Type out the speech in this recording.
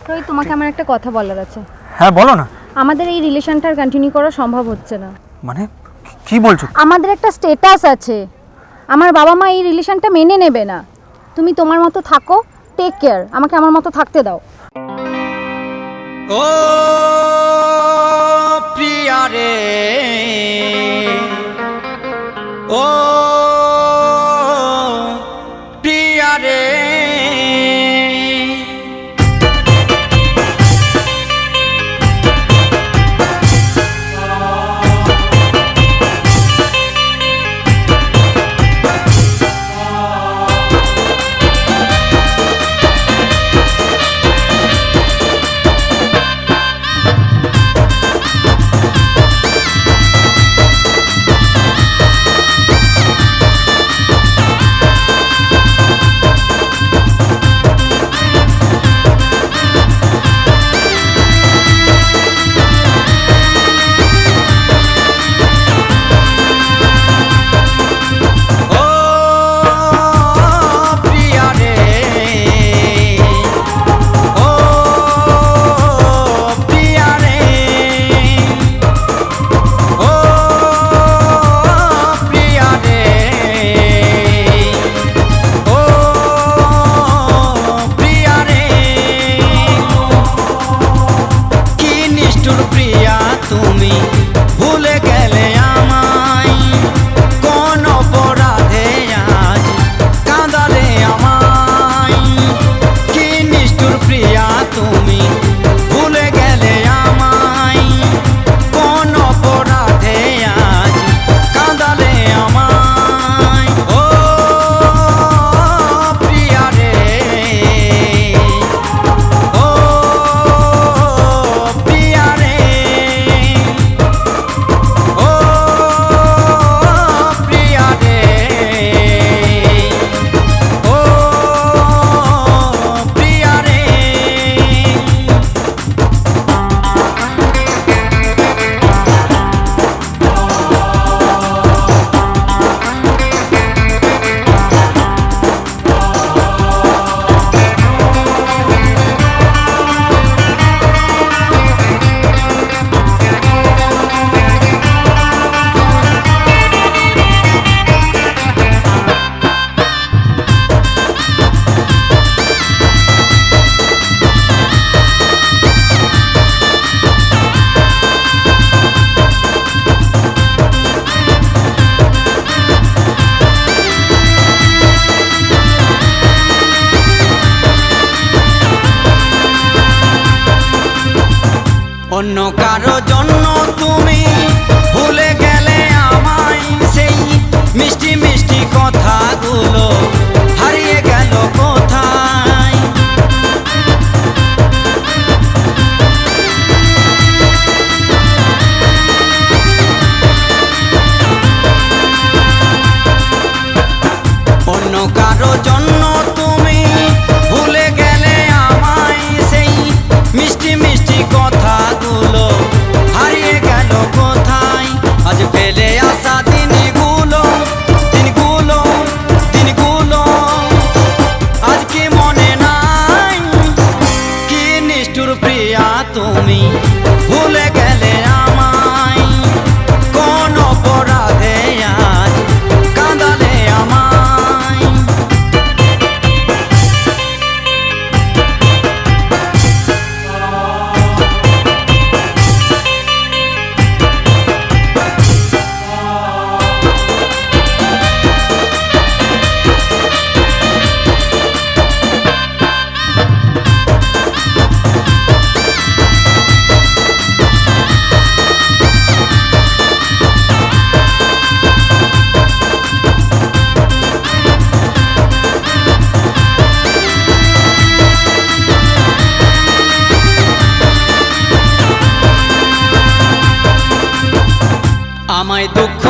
রোহিত, তোমাকে আমার একটা কথা বলার আছে। হ্যাঁ বলো না। আমাদের এই রিলেশনটা কন্টিনিউ করা সম্ভব হচ্ছে না। মানে কি বলছো? আমাদের একটা স্ট্যাটাস আছে, আমার বাবা মা এই রিলেশনটা মেনে নেবে না। তুমি তোমার মতো থাকো, টেক কেয়ার, আমাকে আমার মতো থাকতে দাও। ও প্রিয়া রে, ও প্রিয়া রে, তুমি ভুলে গেলে আমায়, কোন অপরাধে আজ কাঁদালে আমায়। কি নিষ্ঠুর প্রিয়া তুমি ভুলে গেলে আমায়, কোন অপরাধে আজ কাঁদালে আমায়। ও প্রিয়া রে, ও প্রিয়া রে, ও প্রিয়া রে, ও প্রিয়া রে। অন্য কারো জন্য তুমি ভুলে গেলে আমায়, সেই মিষ্টি মিষ্টি কথাগুলো হারিয়ে গেল কোথায়। অন্য কারো জন্য তুমি ভুলে গেলে আমায়, সেই মিষ্টি মিষ্টি কথাগুলো হারিয়ে গেল কোথায়। আজ ফেলে আসা দিনগুলো, দিনগুলো, দিনগুলো আজ কি মনে নাই। কি নিষ্ঠুর প্রিয়া তুমি ভুলে গেলে আমায়, কোন অপরাধে আজ কাঁদালে আমায়। আমায় দুঃখ